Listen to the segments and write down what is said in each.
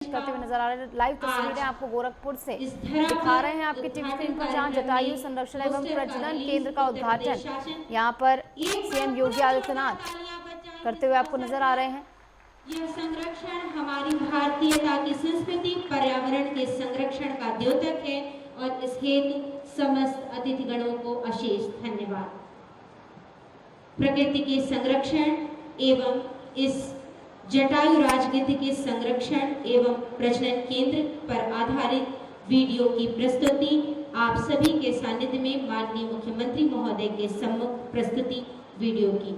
करते हुए नजर आ रहे हैं। लाइव तस्वीरें आपको गोरखपुर से दिखा रहे हैं आपके टीवी स्क्रीन पर, जहां जटायु संरक्षण एवं प्रजनन केंद्र का उद्घाटन यहां पर सीएम योगी आदित्यनाथ करते हुए आपको नजर आ रहे हैं। यह संरक्षण हमारी भारतीयता की संस्कृति पर्यावरण के संरक्षण का द्योतक है और इस हेतु समस्त अतिथिगणों को अशेष धन्यवाद। प्रकृति के संरक्षण एवं इस जटायु राजगिद्ध के संरक्षण एवं प्रजनन केंद्र पर आधारित वीडियो की प्रस्तुति आप सभी के सानिध्य में माननीय मुख्यमंत्री महोदय के सम्मुख प्रस्तुति वीडियो की।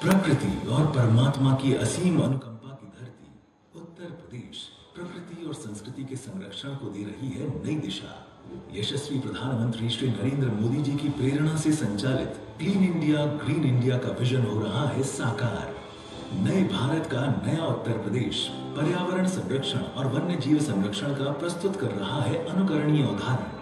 प्रकृति और परमात्मा की असीम अनुकंपा की धरती उत्तर प्रदेश प्रकृति और संस्कृति के संरक्षण को दे रही है नई दिशा। यशस्वी प्रधानमंत्री श्री नरेंद्र मोदी जी की प्रेरणा से संचालित क्लीन इंडिया ग्रीन इंडिया का विजन हो रहा है साकार। नए भारत का नया उत्तर प्रदेश पर्यावरण संरक्षण और वन्य जीव संरक्षण का प्रस्तुत कर रहा है अनुकरणीय उदाहरण।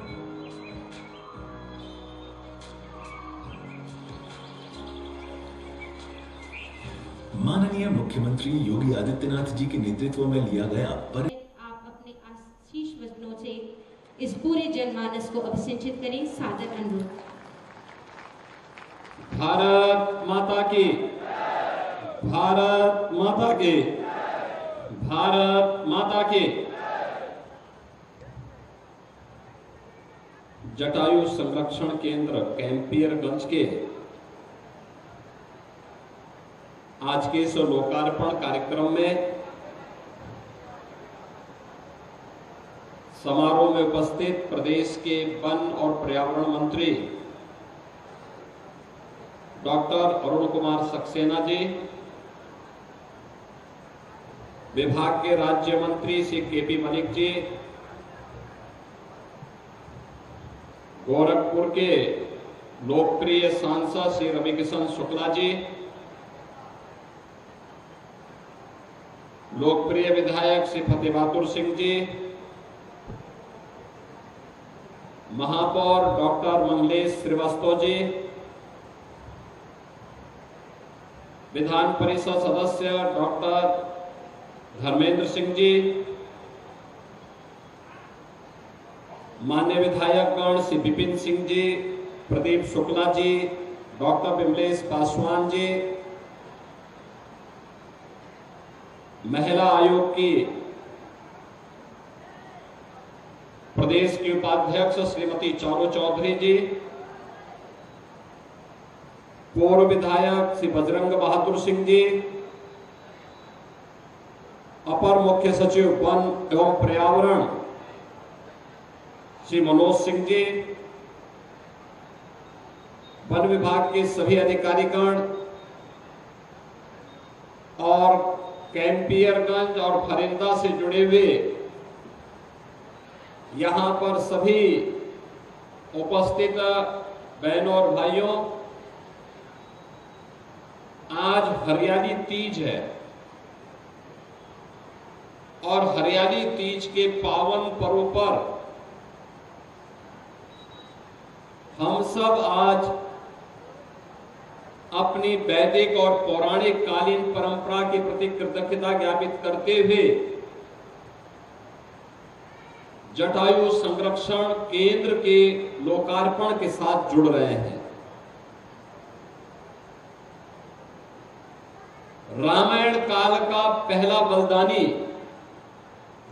माननीय मुख्यमंत्री योगी आदित्यनाथ जी के नेतृत्व में लिया गया आप अपने आशीष वचनों से इस पूरे जनमानस को अभिसिंचित करें। सादर अनुरोध। भारत माता की, भारत माता की, भारत माता की। जटायु संरक्षण केंद्र कैंपियरगंज के आज के इस लोकार्पण कार्यक्रम में समारोह में उपस्थित प्रदेश के वन और पर्यावरण मंत्री डॉक्टर अरुण कुमार सक्सेना जी, विभाग के राज्य मंत्री श्री केपी मलिक जी, गोरखपुर के लोकप्रिय सांसद श्री रविकिशन शुक्ला जी, लोकप्रिय विधायक श्री फतेह बहादुर सिंह जी, महापौर डॉक्टर मंगलेश श्रीवास्तव जी, विधान परिषद सदस्य डॉक्टर धर्मेंद्र सिंह जी, मान्य विधायकगण श्री विपिन सिंह जी, प्रदीप शुक्ला जी, डॉक्टर विमलेश पासवान जी, महिला आयोग की प्रदेश की उपाध्यक्ष श्रीमती चारू चौधरी जी, पूर्व विधायक श्री बजरंग बहादुर सिंह जी, अपर मुख्य सचिव वन एवं पर्यावरण श्री मनोज सिंह जी, वन विभाग के सभी अधिकारीगण और कैंपियरगंज और फरिंदा से जुड़े हुए यहां पर सभी उपस्थित बहनों और भाइयों, आज हरियाली तीज है और हरियाली तीज के पावन पर्व पर हम सब आज अपनी वैदिक और पौराणिक कालीन परंपरा के प्रति कृतज्ञता ज्ञापित करते हुए जटायु संरक्षण केंद्र के लोकार्पण के साथ जुड़ रहे हैं। रामायण काल का पहला बलिदानी,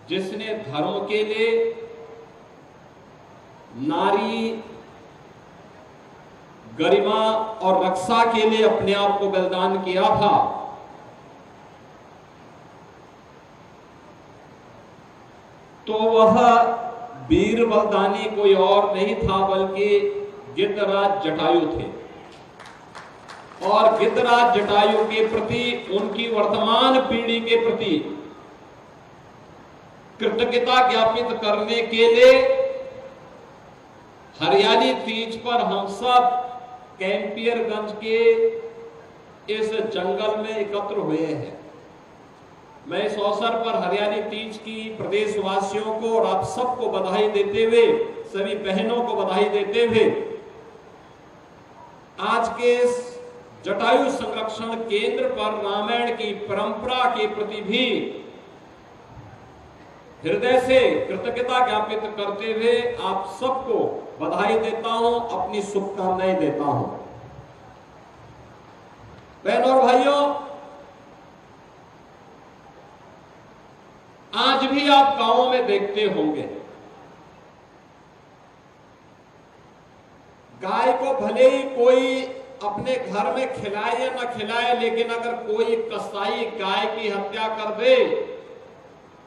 जिसने धर्म के लिए, नारी गरिमा और रक्षा के लिए अपने आप को बलिदान किया था, तो वह वीर बलिदानी कोई और नहीं था बल्कि गिद्धराज जटायु थे। और गिद्धराज जटायु के प्रति, उनकी वर्तमान पीढ़ी के प्रति कृतज्ञता ज्ञापित करने के लिए हरियाली तीज पर हम सब कैंपियरगंज के इस जंगल में एकत्र हुए हैं। मैं इस अवसर पर हरियाली तीज की प्रदेशवासियों को और आप सबको बधाई देते हुए, सभी बहनों को बधाई देते हुए आज के इस जटायु संरक्षण केंद्र पर रामायण की परंपरा के प्रति भी हृदय से कृतज्ञता ज्ञापित करते हुए आप सबको बधाई देता हूं, अपनी शुभकामनाएं देता हूं। बहनों और भाइयों, आज भी आप गांवों में देखते होंगे, गाय को भले ही कोई अपने घर में खिलाए या न खिलाए, लेकिन अगर कोई कसाई गाय की हत्या कर दे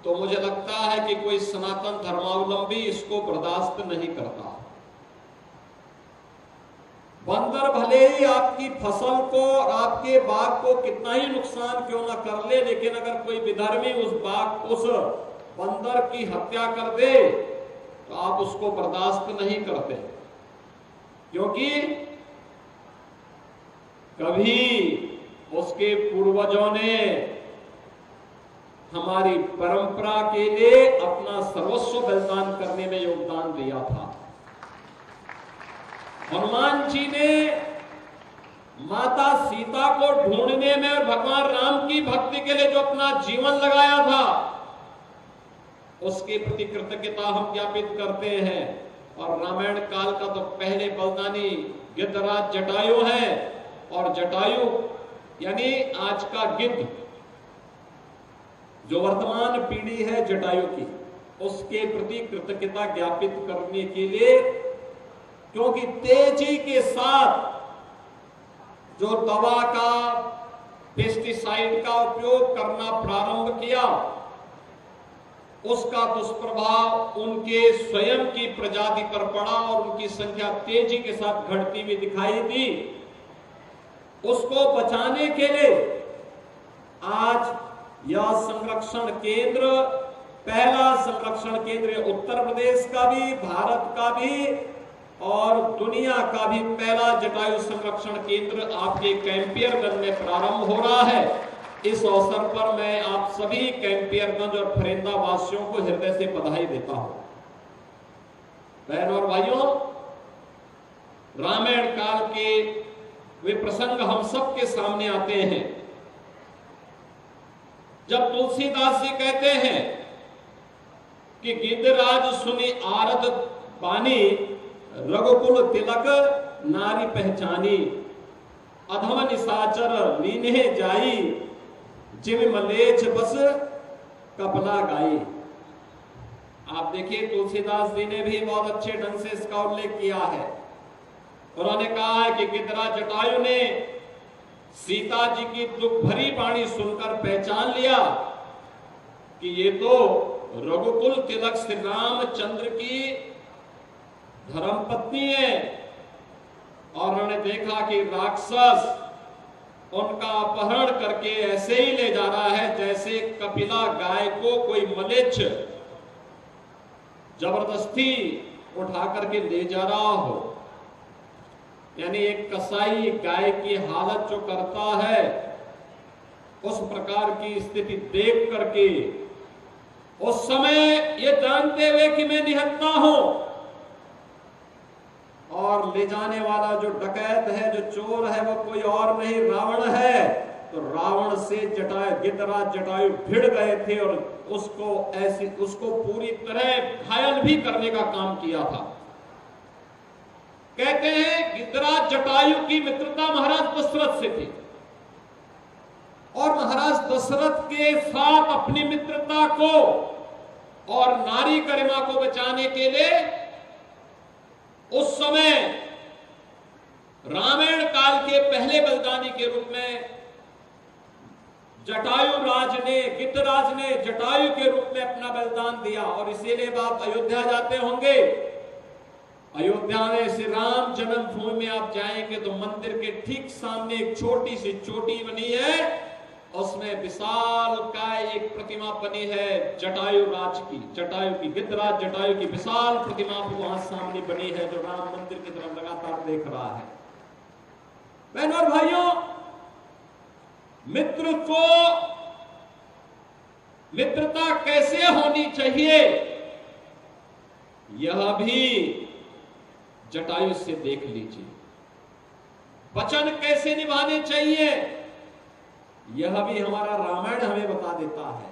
तो मुझे लगता है कि कोई सनातन धर्मावलंबी इसको बर्दाश्त नहीं करता। बंदर भले ही आपकी फसल को और आपके बाग को कितना ही नुकसान क्यों ना कर ले, लेकिन अगर कोई विधर्मी उस बंदर की हत्या कर दे तो आप उसको बर्दाश्त नहीं करते, क्योंकि कभी उसके पूर्वजों ने हमारी परंपरा के लिए अपना सर्वस्व बलिदान करने में योगदान दिया था। हनुमान जी ने माता सीता को ढूंढने में और भगवान राम की भक्ति के लिए जो अपना जीवन लगाया था, उसके प्रति कृतज्ञता हम ज्ञापित करते हैं। और रामायण काल का तो पहले बलिदानी गिद्धराज जटायु है, और जटायु यानी आज का गिद्ध, जो वर्तमान पीढ़ी है जटायु की, उसके प्रति कृतज्ञता ज्ञापित करने के लिए, क्योंकि तेजी के साथ जो दवा का, पेस्टिसाइड का उपयोग करना प्रारंभ किया, उसका दुष्प्रभाव उनके स्वयं की प्रजाति पर पड़ा और उनकी संख्या तेजी के साथ घटती हुई दिखाई दी। उसको बचाने के लिए आज यह संरक्षण केंद्र, पहला संरक्षण केंद्र उत्तर प्रदेश का भी, भारत का भी और दुनिया का भी पहला जटायु संरक्षण केंद्र आपके कैंपियरगंज में प्रारंभ हो रहा है। इस अवसर पर मैं आप सभी कैंपियरगंज और फरेंदा वासियों को हृदय से बधाई देता हूं। बहनों और भाइयों, रामायण काल के वे प्रसंग हम सबके सामने आते हैं जब तुलसीदास जी कहते हैं कि गिद्धराज सुनी आरद बानी, रघुकुल तिलक नारी पहचानी, अधम निशाचर लीने जाई, जिम मलेच्छ बस कपला गाई। आप देखिए, तुलसीदास जी ने भी बहुत अच्छे ढंग से इसका उल्लेख किया है। उन्होंने कहा है कि गिद्धराज जटायु ने सीता जी की दुख भरी वाणी सुनकर पहचान लिया कि ये तो रघुकुल तिलक श्री रामचंद्र की धर्मपत्नी है, और उन्होंने देखा कि राक्षस उनका अपहरण करके ऐसे ही ले जा रहा है जैसे कपिला गाय को कोई मलेच्छ जबरदस्ती उठा करके ले जा रहा हो। यानी एक कसाई गाय की हालत जो करता है, उस प्रकार की स्थिति देख करके उस समय ये जानते हुए कि मैं निहत्था हूं, और ले जाने वाला जो डकैत है, जो चोर है, वो कोई और नहीं रावण है, तो रावण से गिद्धराज जटायु भिड़ गए थे और उसको पूरी तरह घायल भी करने का काम किया था। कहते हैं गिद्धराज जटायु की मित्रता महाराज दशरथ से थी, और महाराज दशरथ के साथ अपनी मित्रता को और नारी गरिमा को बचाने के लिए उस समय रामायण काल के पहले बलिदानी के रूप में गिद्धराज ने जटायु के रूप में अपना बलिदान दिया। और इसीलिए आप अयोध्या जाते होंगे, अयोध्या में श्री राम जन्मभूमि में आप जाएंगे तो मंदिर के ठीक सामने एक छोटी सी चोटी बनी है, उसमें विशाल काय एक प्रतिमा बनी है जटायु की, गिद्धराज जटायु की विशाल प्रतिमा वहां सामने बनी है, जो राम मंदिर की तरफ लगातार देख रहा है। बहनों और भाइयों, मित्रता कैसे होनी चाहिए, यह भी जटायु से देख लीजिए। वचन कैसे निभाने चाहिए, यह भी हमारा रामायण हमें बता देता है।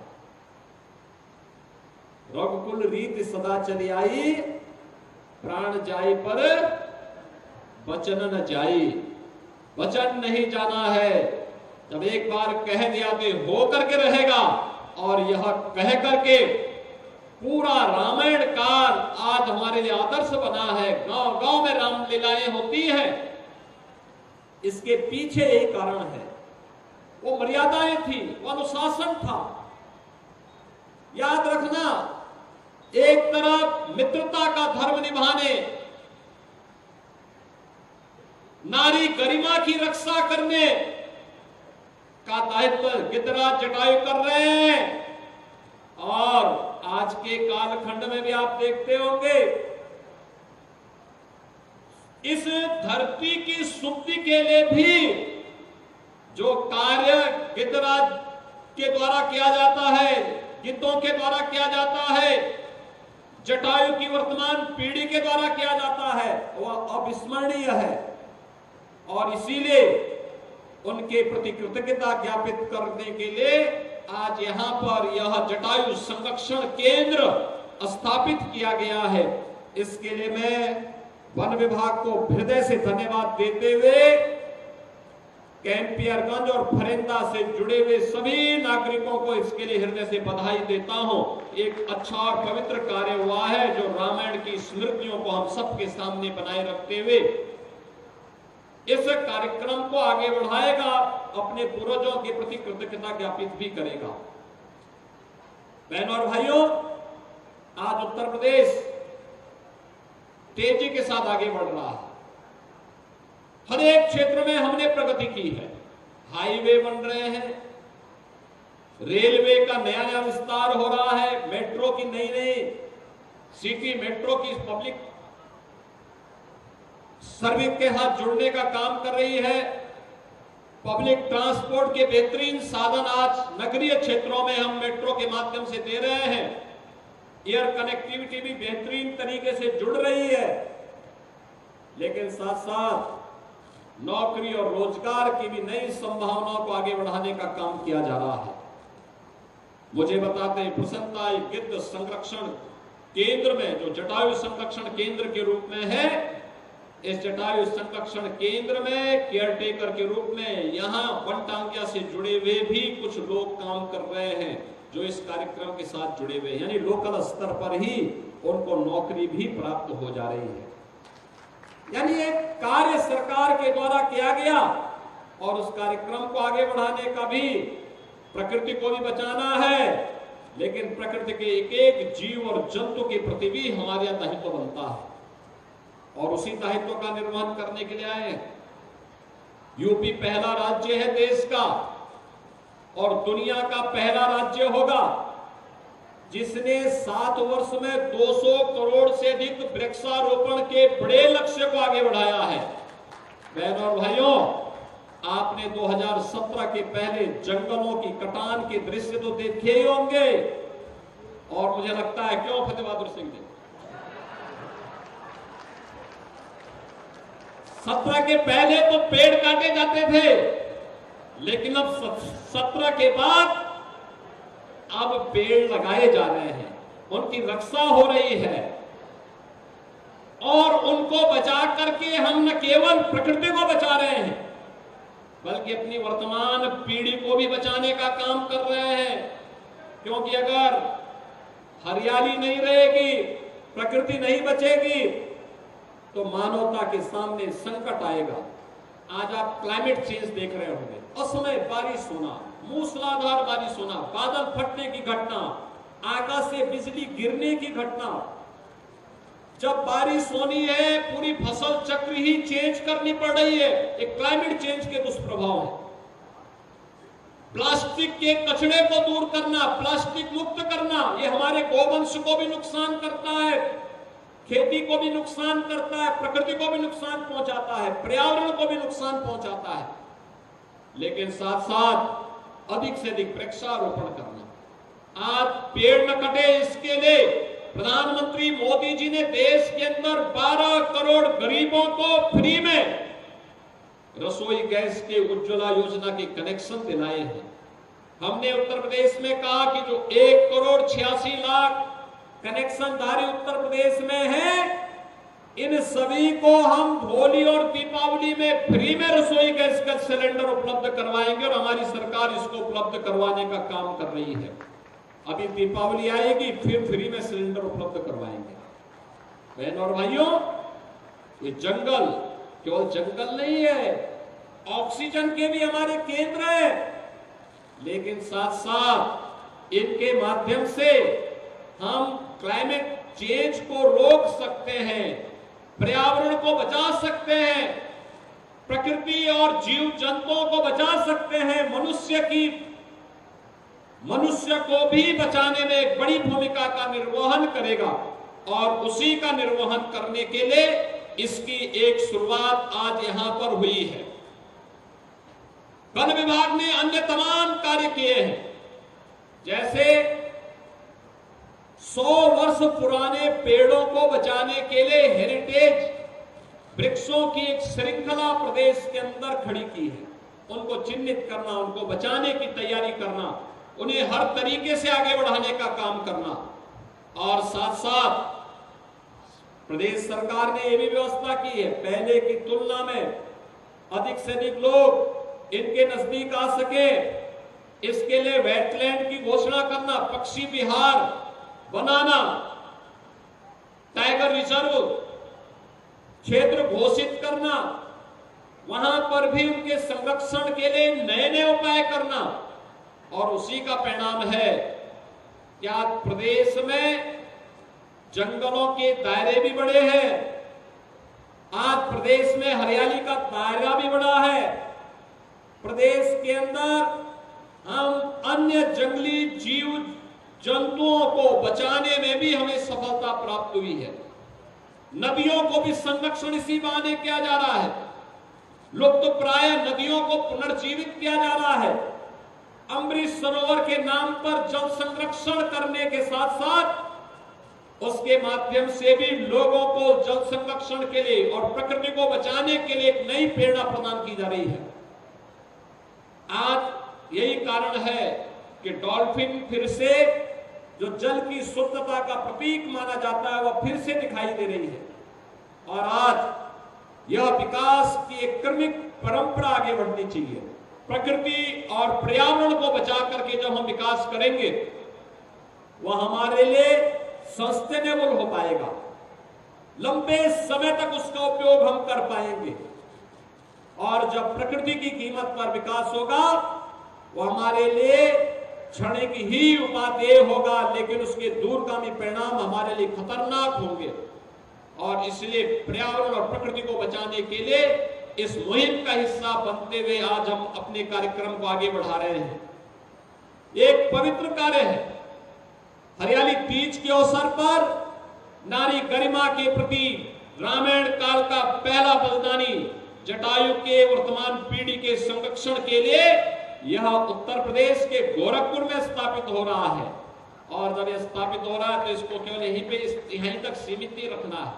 रघुकुल रीत सदा चली आई, प्राण जाए पर वचन न जाई। वचन नहीं जाना है, जब एक बार कह दिया तो हो करके रहेगा। और यह कह करके पूरा रामायण काल आज हमारे लिए आदर्श बना है। गांव गांव में रामलीलाएं होती है, इसके पीछे यही कारण है। वो मर्यादाएं थी, वो अनुशासन था। याद रखना, एक तरफ मित्रता का धर्म निभाने, नारी गरिमा की रक्षा करने का दायित्व गिद्धराज जटायु कर रहे हैं। और आज के कालखंड में भी आप देखते होंगे, इस धरती की शुद्धि के लिए भी जो कार्य गिद्धराज के द्वारा किया जाता है, गिद्धों के द्वारा किया जाता है, जटायु की वर्तमान पीढ़ी के द्वारा किया जाता है, वह अविस्मरणीय है। और इसीलिए उनके प्रति कृतज्ञता ज्ञापित करने के लिए आज यहां पर यह जटायु संरक्षण केंद्र स्थापित किया गया है। इसके लिए मैं वन विभाग को हृदय से धन्यवाद देते हुए कैंपियरगंज और फरेंदा से जुड़े हुए सभी नागरिकों को इसके लिए हृदय से बधाई देता हूं। एक अच्छा और पवित्र कार्य हुआ है जो रामायण की स्मृतियों को हम सबके सामने बनाए रखते हुए इस कार्यक्रम को आगे बढ़ाएगा, अपने पूर्वजों के प्रति कृतज्ञता ज्ञापित भी करेगा। बहनों और भाइयों, आज उत्तर प्रदेश तेजी के साथ आगे बढ़ रहा है। हर एक क्षेत्र में हमने प्रगति की है। हाईवे बन रहे हैं, रेलवे का नया नया विस्तार हो रहा है, मेट्रो की नई नई सिटी मेट्रो की पब्लिक सर्विस के साथ जुड़ने का काम कर रही है। पब्लिक ट्रांसपोर्ट के बेहतरीन साधन आज नगरीय क्षेत्रों में हम मेट्रो के माध्यम से दे रहे हैं। एयर कनेक्टिविटी भी बेहतरीन तरीके से जुड़ रही है। लेकिन साथ साथ नौकरी और रोजगार की भी नई संभावनाओं को आगे बढ़ाने का काम किया जा रहा है। मुझे बताते हैं प्रसन्नता गिद्ध संरक्षण केंद्र में, जो जटायु संरक्षण केंद्र के रूप में है, इस जटायु संरक्षण केंद्र में केयरटेकर के रूप में यहां वनटांगिया से जुड़े हुए भी कुछ लोग काम कर रहे हैं, जो इस कार्यक्रम के साथ जुड़े हुए हैं। यानी लोकल स्तर पर ही उनको नौकरी भी प्राप्त हो जा रही है। यानी एक कार्य सरकार के द्वारा किया गया और उस कार्यक्रम को आगे बढ़ाने का भी, प्रकृति को भी बचाना है, लेकिन प्रकृति के एक एक जीव और जंतु के प्रति भी हमारा दायित्व बनता है। और उसी दायित्व का निर्वहन करने के लिए आए हैं। यूपी पहला राज्य है देश का और दुनिया का पहला राज्य होगा जिसने 7 वर्ष में 200 करोड़ से अधिक वृक्षारोपण के बड़े लक्ष्य को आगे बढ़ाया है। बहनों और भाइयों, आपने 2017 के पहले जंगलों की कटान के दृश्य तो देखे ही होंगे। और मुझे लगता है, क्यों फतेह बहादुर सिंह जी, 17 के पहले तो पेड़ काटे जाते थे, लेकिन अब 17 के बाद अब पेड़ लगाए जा रहे हैं, उनकी रक्षा हो रही है। और उनको बचा करके हम न केवल प्रकृति को बचा रहे हैं, बल्कि अपनी वर्तमान पीढ़ी को भी बचाने का काम कर रहे हैं। क्योंकि अगर हरियाली नहीं रहेगी, प्रकृति नहीं बचेगी, तो मानवता के सामने संकट आएगा। आज आप क्लाइमेट चेंज देख रहे होंगे, असमय बारिश होना, मूसलाधार बारिश होना, बादल फटने की घटना, आकाश से बिजली गिरने की घटना। जब बारिश होनी है, पूरी फसल चक्र ही चेंज करनी पड़ रही है। एक क्लाइमेट चेंज के दुष्प्रभाव है। प्लास्टिक के कचरे को दूर करना, प्लास्टिक मुक्त करना, ये हमारे गोवंश को भी नुकसान करता है, खेती को भी नुकसान करता है, प्रकृति को भी नुकसान पहुंचाता है, पर्यावरण को भी नुकसान पहुंचाता है। लेकिन साथ साथ अधिक से अधिक वृक्षारोपण करना। आज पेड़ न कटे, इसके लिए प्रधानमंत्री मोदी जी ने देश के अंदर 12 करोड़ गरीबों को फ्री में रसोई गैस के उज्ज्वला योजना के कनेक्शन दिलाए हैं। हमने उत्तर प्रदेश में कहा कि जो 1,86,00,000 कनेक्शनधारी उत्तर प्रदेश में हैं, इन सभी को हम होली और दीपावली में फ्री में रसोई गैस का सिलेंडर उपलब्ध करवाएंगे और हमारी सरकार इसको उपलब्ध करवाने का काम कर रही है। अभी दीपावली आएगी, फिर फ्री में सिलेंडर उपलब्ध करवाएंगे। बहनों और भाइयों, ये जंगल केवल जंगल नहीं है, ऑक्सीजन के भी हमारे केंद्र है, लेकिन साथ साथ इनके माध्यम से हम क्लाइमेट चेंज को रोक सकते हैं, पर्यावरण को बचा सकते हैं, प्रकृति और जीव जंतुओं को बचा सकते हैं, मनुष्य को भी बचाने में एक बड़ी भूमिका का निर्वहन करेगा। और उसी का निर्वहन करने के लिए इसकी एक शुरुआत आज यहां पर हुई है। वन विभाग ने अन्य तमाम कार्य किए हैं, जैसे 100 वर्ष पुराने पेड़ों को बचाने के लिए हेरिटेज वृक्षों की एक श्रृंखला प्रदेश के अंदर खड़ी की है। उनको चिन्हित करना, उनको बचाने की तैयारी करना, उन्हें हर तरीके से आगे बढ़ाने का काम करना। और साथ साथ प्रदेश सरकार ने यह भी व्यवस्था की है, पहले की तुलना में अधिक से अधिक लोग इनके नजदीक आ सके, इसके लिए वेटलैंड की घोषणा करना, पक्षी विहार बनाना, टाइगर रिजर्व क्षेत्र घोषित करना, वहां पर भी उनके संरक्षण के लिए नए नए उपाय करना। और उसी का परिणाम है कि आज प्रदेश में जंगलों के दायरे भी बड़े हैं, आज प्रदेश में हरियाली का दायरा भी बड़ा है। प्रदेश के अंदर हम अन्य जंगली जीव जंतुओं को बचाने में भी हमें सफलता प्राप्त हुई है। नदियों को भी संरक्षण इसी बहाने किया जा रहा है, लुप्तप्राय नदियों को पुनर्जीवित किया जा रहा है। अमृत सरोवर के नाम पर जल संरक्षण करने के साथ साथ उसके माध्यम से भी लोगों को जल संरक्षण के लिए और प्रकृति को बचाने के लिए एक नई प्रेरणा प्रदान की जा रही है। आज यही कारण है कि डॉल्फिन फिर से, जो जल की शुद्धता का प्रतीक माना जाता है, वह फिर से दिखाई दे रही है। और आज यह विकास की एक क्रमिक परंपरा आगे बढ़नी चाहिए। प्रकृति और पर्यावरण को बचा करके जब हम विकास करेंगे, वह हमारे लिए सस्टेनेबल हो पाएगा, लंबे समय तक उसका उपयोग हम कर पाएंगे। और जब प्रकृति की कीमत पर विकास होगा, वह हमारे लिए क्षणिक ही उपादेय होगा, लेकिन उसके दूरगामी परिणाम हमारे लिए खतरनाक होंगे। और इसलिए पर्यावरण और प्रकृति को बचाने के लिए इस मुहिम का हिस्सा बनते हुए आज हम अपने कार्यक्रम को आगे बढ़ा रहे हैं। एक पवित्र कार्य है, हरियाली तीज के अवसर पर नारी गरिमा के प्रति रामायण काल का पहला बलिदानी जटायु के वर्तमान पीढ़ी के संरक्षण के लिए यह उत्तर प्रदेश के गोरखपुर में स्थापित हो रहा है। और जब यह स्थापित हो रहा है तो इसको केवल यहीं तक सीमित नहीं रखना है।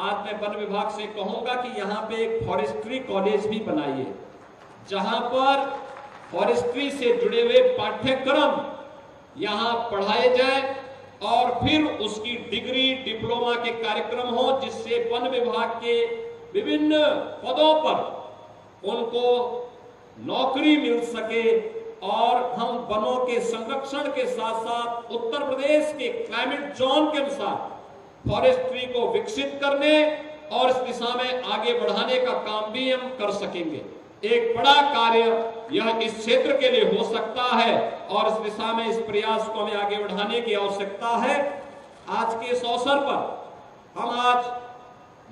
आज मैं वन विभाग से कहूंगा कि यहाँ पे एक फॉरेस्ट्री कॉलेज भी बनाइए, जहां पर फॉरेस्ट्री से जुड़े हुए पाठ्यक्रम यहाँ पढ़ाए जाए और फिर उसकी डिग्री डिप्लोमा के कार्यक्रम हो, जिससे वन विभाग के विभिन्न पदों पर उनको नौकरी मिल सके और हम वनों के संरक्षण के साथ साथ उत्तर प्रदेश के क्लाइमेट जोन के अनुसार फॉरेस्ट्री को विकसित करने और इस दिशा में आगे बढ़ाने का काम भी हम कर सकेंगे। एक बड़ा कार्य यह इस क्षेत्र के लिए हो सकता है और इस दिशा में इस प्रयास को हमें आगे बढ़ाने की आवश्यकता है। आज के इस अवसर पर हम आज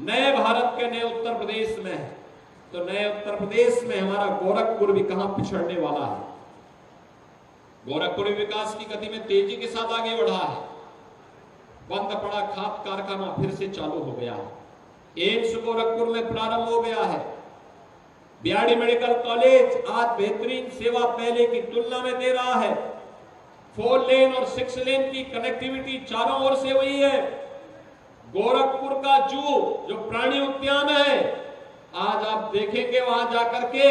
नए भारत के नए उत्तर प्रदेश में हैं, तो नए उत्तर प्रदेश में हमारा गोरखपुर भी कहां पिछड़ने वाला है। गोरखपुर विकास की गति में तेजी के साथ आगे बढ़ा है। बंद पड़ा खाद कारखाना फिर से चालू हो गया है। एम्स गोरखपुर में प्रारंभ हो गया है। बीआरडी मेडिकल कॉलेज आज बेहतरीन सेवा पहले की तुलना में दे रहा है। 4 लेन और 6 लेन की कनेक्टिविटी चारों ओर से हुई है। गोरखपुर का जू जो प्राणी उद्यान है, आज आप देखेंगे वहां जाकर के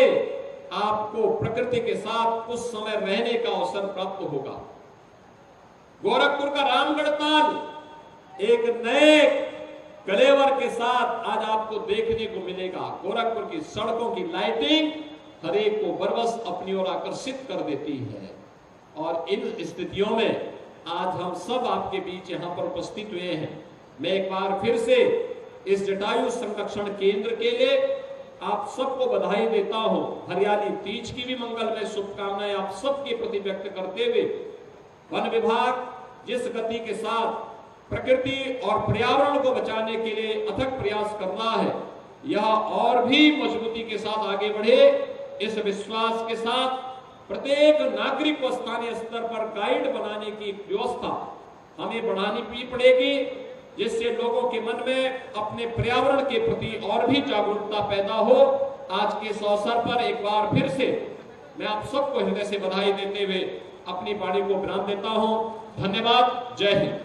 आपको प्रकृति के साथ कुछ समय रहने का अवसर प्राप्त होगा। गोरखपुर का रामगढ़ ताल एक नए कलेवर के साथ आज आपको देखने को मिलेगा। गोरखपुर की सड़कों की लाइटिंग हर एक को बरबस अपनी ओर आकर्षित कर देती है। और इन स्थितियों में आज हम सब आपके बीच यहां पर उपस्थित हुए हैं। मैं एक बार फिर से इस जटायु संरक्षण केंद्र के लिए आप सबको बधाई देता हूं। हरियाली तीज की भी मंगलमय शुभकामनाएं आप सबके प्रति व्यक्त करते हुए वन विभाग जिस गति के साथ प्रकृति और पर्यावरण को बचाने के लिए अथक प्रयास कर रहा है, यह और भी मजबूती के साथ आगे बढ़े, इस विश्वास के साथ प्रत्येक नागरिक को स्थानीय स्तर पर गाइड बनाने की व्यवस्था हमें बढ़ानी भी पड़ेगी, जिससे लोगों के मन में अपने पर्यावरण के प्रति और भी जागरूकता पैदा हो। आज के इस अवसर पर एक बार फिर से मैं आप सबको हृदय से बधाई देते हुए अपनी वाणी को विराम देता हूं। धन्यवाद। जय हिंद।